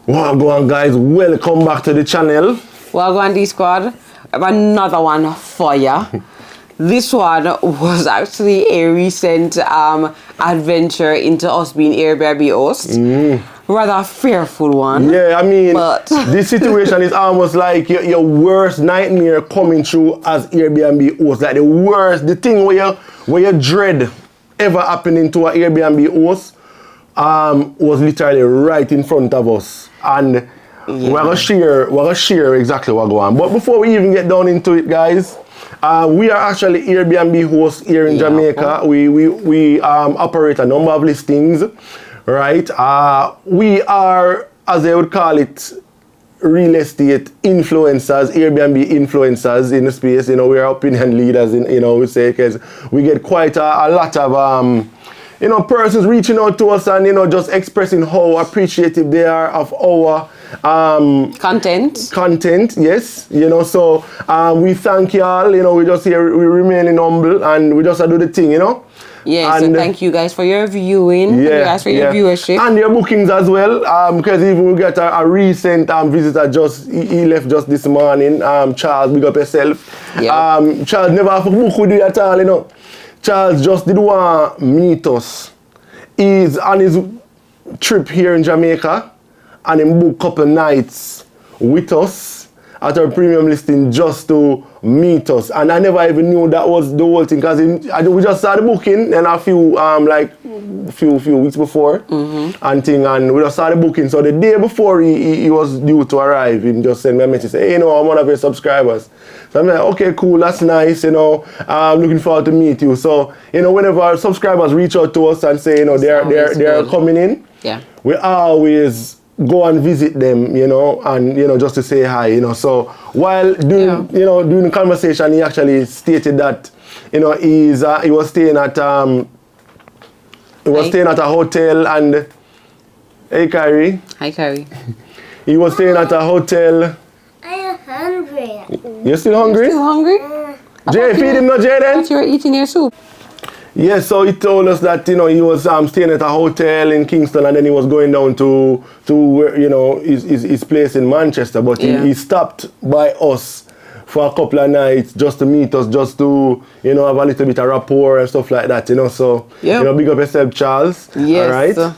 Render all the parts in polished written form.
Well, go on, guys. Welcome back to the channel. Well, go on, D-Squad. I have another one for ya. This one was actually a recent adventure into us being Airbnb hosts. Rather fearful one. Yeah, I mean, but this situation is almost like your worst nightmare coming true as Airbnb host. Like the worst, the thing where you dread ever happening to an Airbnb host was literally right in front of us. And we're gonna share exactly what's going on. But before we even get down into it, guys, we are actually Airbnb hosts here in Jamaica. We operate a number of listings, right? We are, as they would call it, real estate influencers, Airbnb influencers in the space. You know, we are opinion leaders in, you know, we say, because we get quite a lot of you know, persons reaching out to us and, you know, just expressing how appreciative they are of our content, yes, you know. So we thank y'all, you know. We just here, we remaining humble and we just do the thing, you know. Yeah, and, so thank you guys for your viewing. Thank you guys for your viewership and your bookings as well, because even we got a recent visitor, just he left just this morning. Charles, big up yourself. Charles never have to book with you at all, you know. Charles just did want to meet us. He's on his trip here in Jamaica and he booked a couple nights with us at our premium listing just to meet us. And I never even knew that was the whole thing, because we just started booking and a few weeks before and we just started booking. So the day before he was due to arrive, he just sent me a message, say, hey, you know, I'm one of your subscribers. So I'm like, okay, cool, that's nice, you know, I'm looking forward to meet you. So, you know, whenever our subscribers reach out to us and say, you know, they're coming in, we always go and visit them, you know, and, you know, just to say hi, you know. So while doing, you know, during the conversation, he actually stated that, you know, he was staying at staying at a hotel and, hey, Kyrie. Hi, Kyrie. He was staying at a hotel. I am hungry. You're still hungry? Still hungry? Jay, feed him, no, Jay, then? But you were eating your soup. Yeah, so he told us that, you know, he was staying at a hotel in Kingston and then he was going down to where, you know, his place in Manchester. But he stopped by us for a couple of nights just to meet us, just to, you know, have a little bit of rapport and stuff like that, you know. So, you know, big up yourself, Charles. Yes. All right?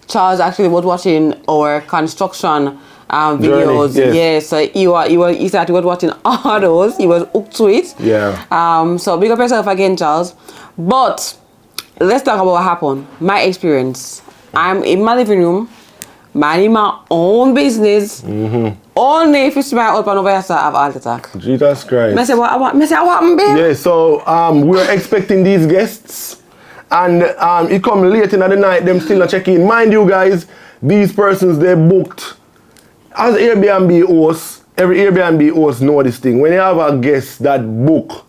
Charles actually was watching our construction videos. Journey, yes. So he said he was watching all those. He was hooked to it. Yeah. So big up yourself again, Charles. But let's talk about what happened. My experience. I'm in my living room, minding my own business. Only if it's my open over here, so I have heart attack. Jesus Christ. I say what happened, babe? Yeah, so we were expecting these guests and it come late in the night, them still not checking in. Mind you guys, these persons, they booked. As Airbnb hosts, every Airbnb host know this thing. When you have a guest that book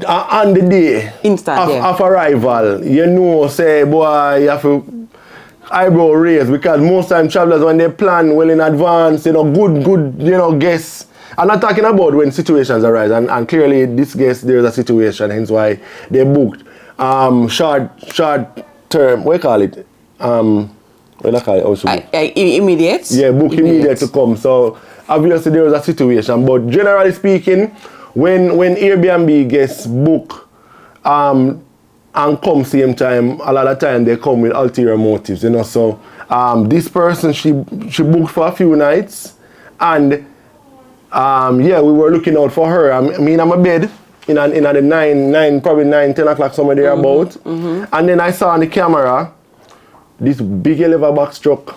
on the day of arrival, you know, say, boy, you have to eyebrow raise, because most time travelers, when they plan well in advance, you know, good, you know, guests. I'm not talking about when situations arise, and clearly this guest, there's a situation, hence why they booked short term, what do you call it? What do I call it also? Immediate? Yeah, book immediate to come. So obviously there was a situation, but generally speaking, when Airbnb guests book and come same time, a lot of time they come with ulterior motives, you know. So this person, she booked for a few nights, and yeah, we were looking out for her. I mean, I'm a bed in the probably 9, 10 o'clock, somewhere there about, and then I saw on the camera this big elevator box truck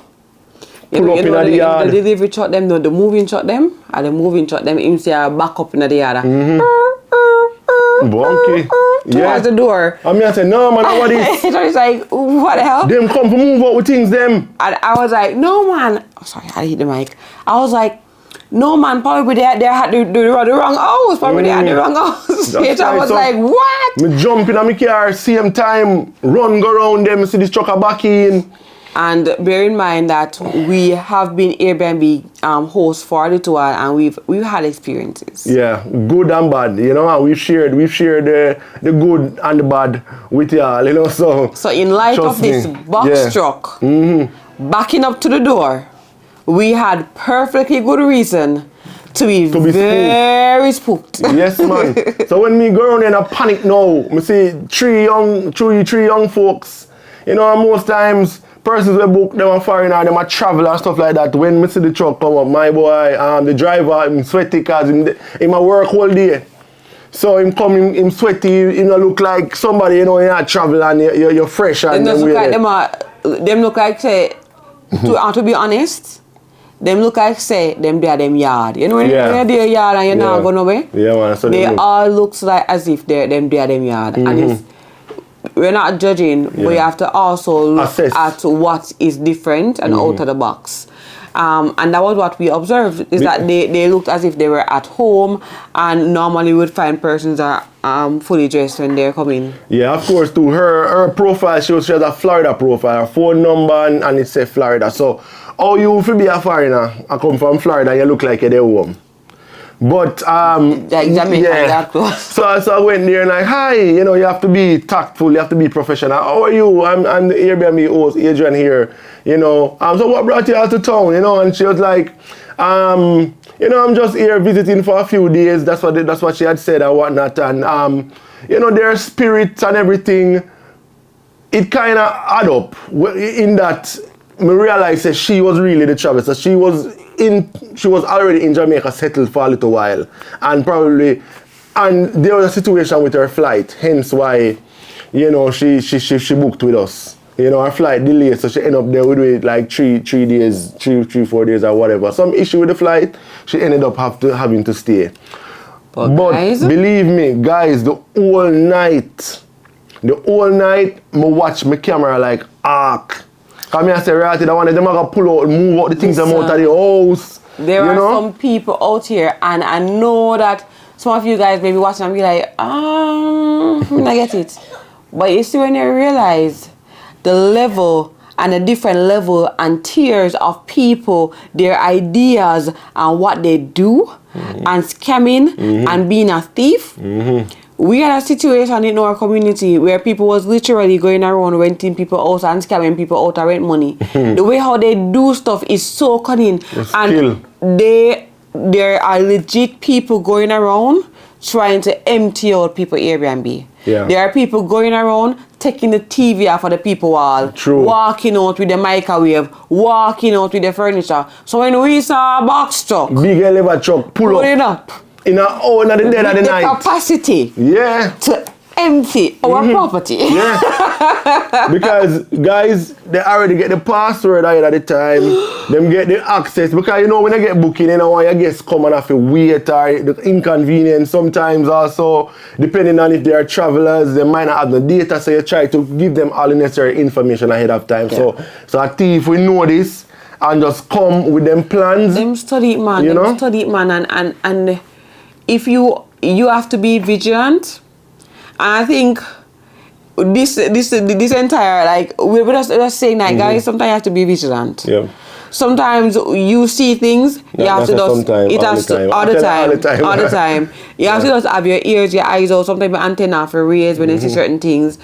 pull up in the yard. The delivery truck them, no, the moving truck them, and the moving truck them, him say back up in the yard. Bonky. Towards the door. I mean, I said, no man, what is? So it's like, what the hell? Them come to move out with things, them. And I was like, no man. Oh, sorry, I hit the mic. I was like, no man, probably they had the wrong house. Probably they had the wrong house. I was like, what? Me jump in my car, same time, go around them, see this trucker back in. And bear in mind that we have been Airbnb hosts for a little while, and we've had experiences. Yeah, good and bad, you know, and we've shared the good and the bad with y'all, you know. So in light of this box truck, backing up to the door, we had perfectly good reason to be very spooked. Yes, man. So when me go around in a panic now, me see three young folks, you know, and most times persons will book them a foreigner, them a travel and stuff like that. When me see the truck come up, my boy, the driver, him sweaty because him a work all day. So him come, him sweaty, him look like somebody, you know, in a travel and you're fresh and them look like them look like say, to be honest, them look like say them there them yard. You know when you're there yard and you're not going away? Yeah, man. So they all looks like as if they're them there them yard. And it's, we're not judging, but you have to also look at what is different and out of the box. And that was what we observed, is that they looked as if they were at home, and normally we would find persons are fully dressed when they're coming. Yeah, of course, too. Her profile, she has a Florida profile, her phone number, and it says Florida. So, how you feel be a foreigner, I come from Florida, you look like you're there home. But so I went there and like, hi, you know, you have to be tactful, you have to be professional. How are you? I'm the Airbnb host, Adrian here, you know. So what brought you out to town, you know? And she was like, you know, I'm just here visiting for a few days. That's what she had said and whatnot. And you know, their spirits and everything, it kind of add up in that I realized that she was really the traveler. So she was already in Jamaica, settled for a little while, and there was a situation with her flight, hence why, you know, she booked with us. You know, her flight delayed, so she ended up there with like 4 days or whatever. Some issue with the flight, she ended up having to stay. But believe me, guys, the whole night, me watch my camera like arc. Come here, say, reality, the one that them are going to pull out, move out the things out of the house. There are some people out here, and I know that some of you guys may be watching and be like, I get it. But you see, when you realize the level and the different level and tiers of people, their ideas and what they do, and scamming and being a thief, we had a situation in our community where people was literally going around renting people out and scamming people out to rent money. The way how they do stuff is so cunning. And there are legit people going around trying to empty out people Airbnb. Yeah. There are people going around taking the TV off of the people wall, walking out with the microwave, walking out with the furniture. So when we saw a box truck, big elevator truck, pull it up. In the dead of the night. Capacity to empty our property. Yeah. Because guys, they already get the password ahead of the time. Them get the access. Because you know when you get booking, you know when your guests come and have to wait or the inconvenience sometimes also, depending on if they are travelers, they might not have the data, so you try to give them all the necessary information ahead of time. Yeah. So a thief will know this and just come with them plans. Them study it, man. You know? Study it, man, and if you have to be vigilant. And I think this entire, like, we're just saying that, guys, sometimes you have to be vigilant. Yeah. Sometimes you see things, you have to just, all the time. You have to just have your ears, your eyes out, sometimes your antenna for raise when you see certain things.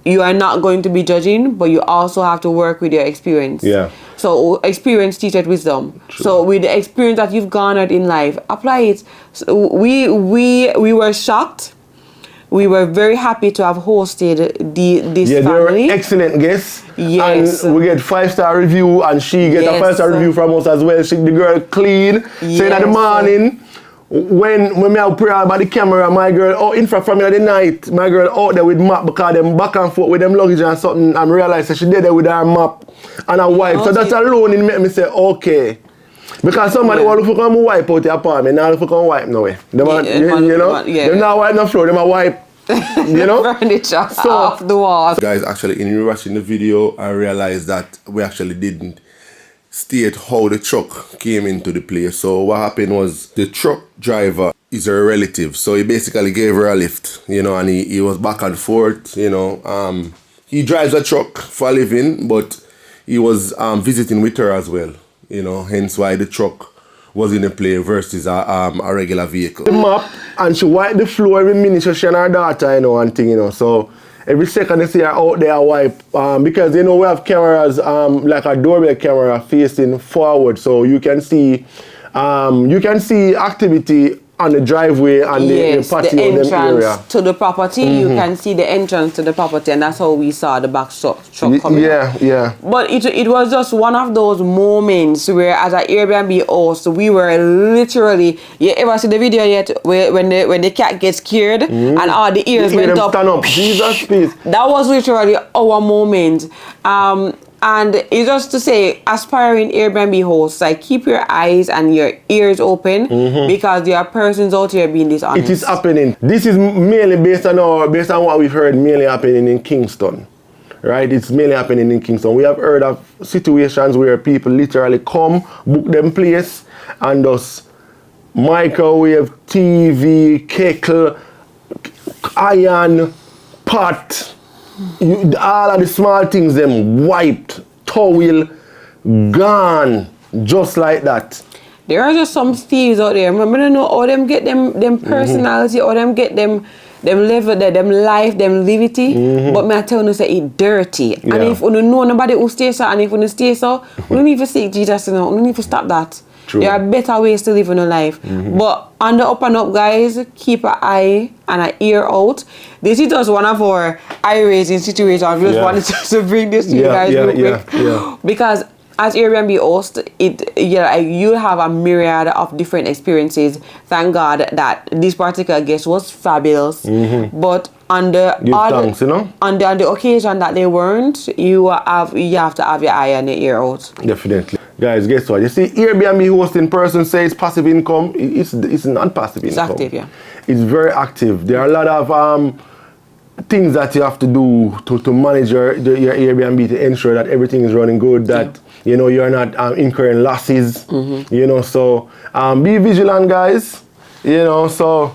You are not going to be judging, but you also have to work with your experience. Yeah. So experience teaches wisdom. True. So with the experience that you've garnered in life, apply it. So we were shocked. We were very happy to have hosted this family. They were excellent guests. Yes. And we get 5-star review, and she get a 5-star review from us as well. The girl clean. Saying in the morning, when me have prayer about the camera, my girl in front from me at the night, my girl out there with map because them back and forth with them luggage and something, and realized that she did there with her map and a wipe. So that alone it make me say, okay. Because somebody want to come wipe out the apartment, now they come wipe no way. Them not wipe no floor, them a wipe, you know? Furniture off the wall. Guys, actually, in watching the video, I realized that we actually didn't state how the truck came into the place. So what happened was the truck driver is her relative. So he basically gave her a lift, you know, and he was back and forth, you know. He drives a truck for a living, but he was visiting with her as well, you know, hence why the truck was in the play versus a regular vehicle. The map, and she wiped the floor every minute, so she and her daughter, you know, and thing, you know. So every second they see her out there wipe. Because you know we have cameras like a doorbell camera facing forward, so you can see activity on the driveway and the patio the entrance area. to the property. You can see the entrance to the property, and that's how we saw the back truck coming. Yeah. But it was just one of those moments where, as an Airbnb host, we were literally. You ever see the video yet where when the cat gets scared and all the ears went up? Stand up. Jesus, please. That was literally our moment. And it's just to say, aspiring Airbnb hosts, like, keep your eyes and your ears open because there are persons out here being dishonest. It is happening. This is mainly based on what we've heard mainly happening in Kingston, right? It's mainly happening in Kingston. We have heard of situations where people literally come, book them place, and just microwave, TV, kettle, iron, pot. All of the small things, them wiped, towel, gone, just like that. There are just some thieves out there. I don't know how them get them personality, or them get them level there, them life, them livity. But me I tell you, say it dirty. Yeah. And if you don't know nobody who stays so, and if you stay so, we don't need to seek Jesus, you know. We don't need to stop that. True. There are better ways to live in your life. But on the up and up, guys, keep an eye and an ear out. This is just one of our eye-raising situations. I just wanted to bring this to you guys real quick. Because as Airbnb host, you have a myriad of different experiences. Thank God that this particular guest was fabulous. But on the on the occasion that they weren't, you have to have your eye and your ear out. Definitely. Guys, guess what? You see, Airbnb hosting person says passive income. It's not passive income. It's active, yeah. It's very active. There are a lot of things that you have to do to manage your Airbnb to ensure that everything is running good, that you know you're not incurring losses. You know, so be vigilant, guys. You know, so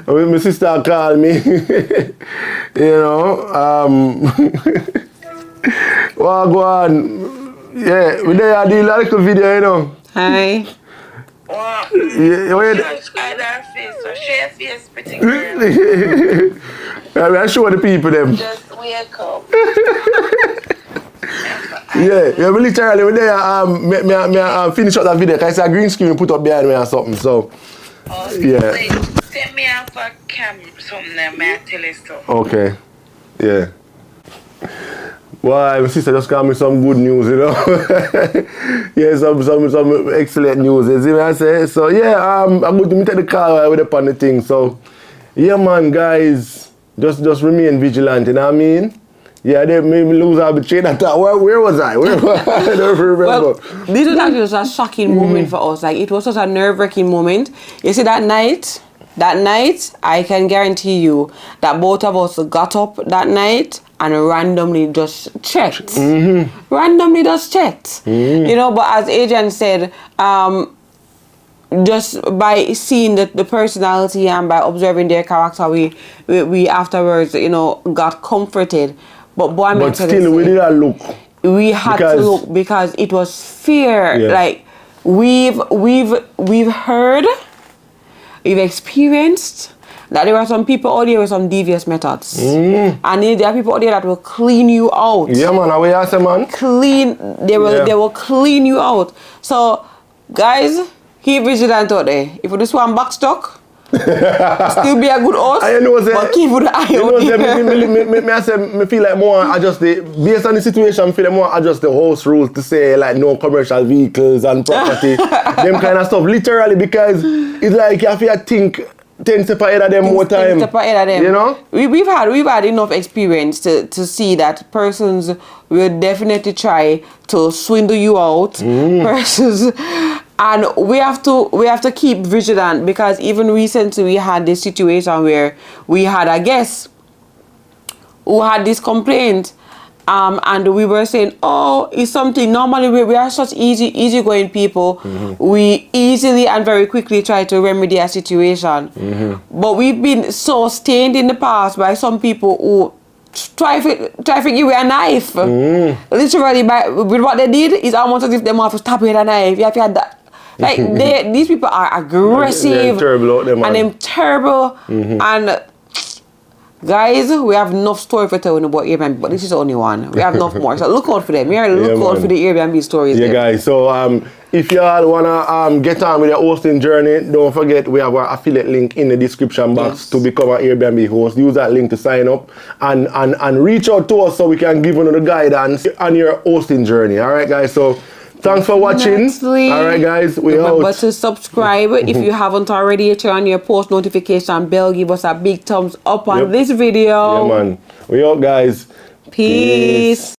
when my sister called me, you know, well, go on. Yeah, we there do like a video, you know. Hi. Wow. Yeah, Just hide her face, so share your face, pretty girl. I show the people them. Just wake up. Yeah, we literally we there me finish up that video because it's a green screen put up behind me or something, so yeah. Wait, take me off a cam something there, may I tell you so. Okay. Yeah. Why, my sister just got me some good news, you know. Yeah, some excellent news. You see what I say? So yeah, I'm going to take the car with upon the thing. So yeah, man, guys, just remain vigilant. You know what I mean? Yeah, they made me lose all the train of thought. Where was I? I don't remember. Well, this was actually just a shocking moment for us. Like, it was such a nerve-wracking moment. You see, that night, I can guarantee you that both of us got up that night and randomly just checked. Randomly just checked. You know, but as Adrian said, just by seeing the personality and by observing their character, we afterwards, you know, got comforted. But boy, but still, we didn't look. We had to look because it was fear. Yeah. Like, we've heard, we've experienced that there are some people out there with some devious methods. And there are people out there that will clean you out. Yeah, man, how you say, man? They will clean you out. So, guys, keep vigilant out there. If you just want back stuck, still be a good host, but keep an eye out. Me feel like more adjust based on the situation, feel like more adjust the host rules to say like no commercial vehicles and property, them kind of stuff. Literally, because it's like you have to think 10 steps ahead of them more time. 10 steps ahead of them. You know? We've had enough experience to see that persons will definitely try to swindle you out. Persons, and we have to keep vigilant, because even recently we had this situation where we had a guest who had this complaint. And we were saying, oh, it's something. Normally, we are such easygoing people. We easily and very quickly try to remedy a situation. But we've been so stained in the past by some people who try to give you a knife. Literally, with what they did, it's almost as if they have to stab you with a knife. You have to have that. Like, these people are aggressive. They're terrible out there, man. And they're terrible. And Guys, we have enough story for telling about Airbnb, but this is only one. We have enough more. So look out for them. Look out for the Airbnb stories. Yeah, guys. So if y'all wanna get on with your hosting journey, don't forget we have our affiliate link in the description box to become an Airbnb host. Use that link to sign up and reach out to us so we can give you the guidance on your hosting journey. All right, guys. So thanks for watching. All right, guys. Remember to subscribe if you haven't already. Turn on your post notification bell. Give us a big thumbs up on this video. Yeah, man. We out, guys. Peace.